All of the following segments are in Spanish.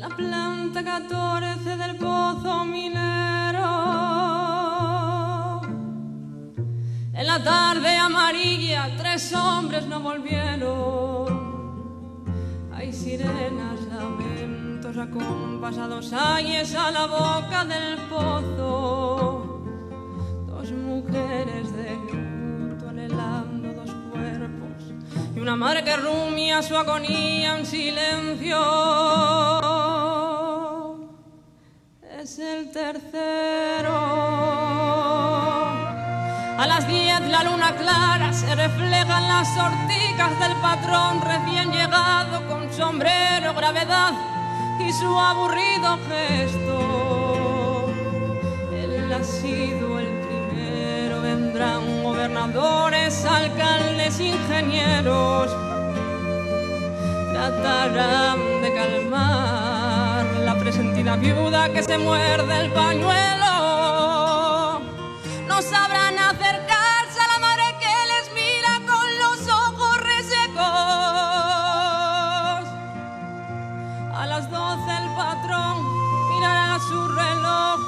la planta 14 del pozo minero. En la tarde amarilla 3 hombres no volvieron. Hay sirenas, lamentos acompasados, ayes a la boca del pozo. 2 mujeres de luto anhelando 2 cuerpos y una madre que rumia su agonía en silencio. Es el tercero. A las 10 la luna clara se refleja en las sortijas del patrón recién llegado con sombrero, gravedad y su aburrido gesto. Él ha sido el primero, vendrán gobernadores, alcaldes, ingenieros. Tratarán de calmar la presentida viuda que se muerde el pañuelo. No sabrán acercarse a la madre que les mira con los ojos resecos. A las 12 el patrón mirará su reloj,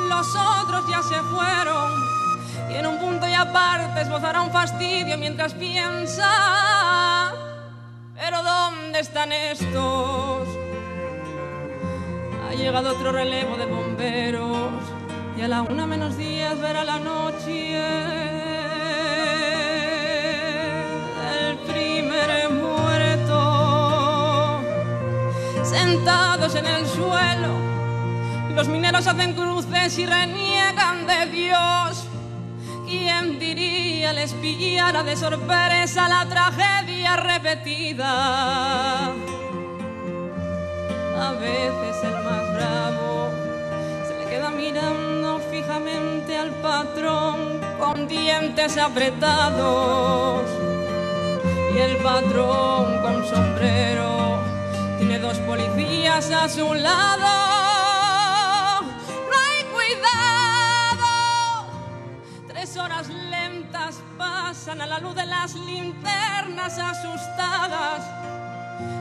los otros ya se fueron y en un punto y aparte esbozará un fastidio mientras piensa: ¿pero dónde están estos? Ha llegado otro relevo de bomberos y a la 1 menos 10 verá la noche el primer muerto. Sentados en el suelo, los mineros hacen cruces y reniegan de Dios. ¿Quién diría les pillara de sorpresa la tragedia repetida? A veces el más bravo se le queda mirando fijamente al patrón con dientes apretados. Y el patrón con sombrero tiene 2 policías a su lado. Horas lentas pasan a la luz de las linternas asustadas.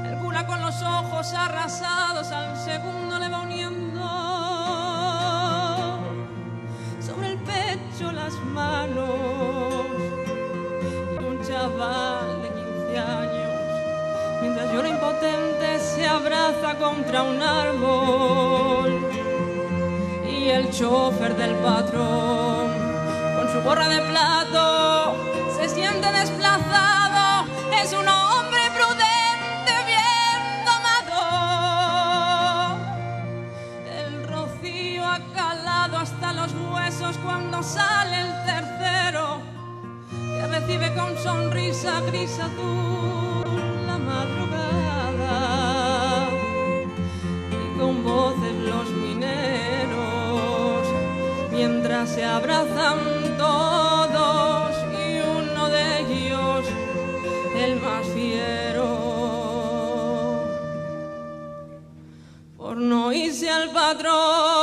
El cura con los ojos arrasados al segundo le va uniendo sobre el pecho las manos. Y un chaval de 15 años, mientras llora impotente, se abraza contra un árbol. Y el chofer del patrón, con su gorra de plato, se siente desplazado. Es un hombre prudente, bien tomado. El rocío ha calado hasta los huesos cuando sale el tercero, que recibe con sonrisa gris azul la madrugada. Y con voces los mineros, mientras se abrazan todos, y uno de ellos, el más fiero, por no irse al patrón.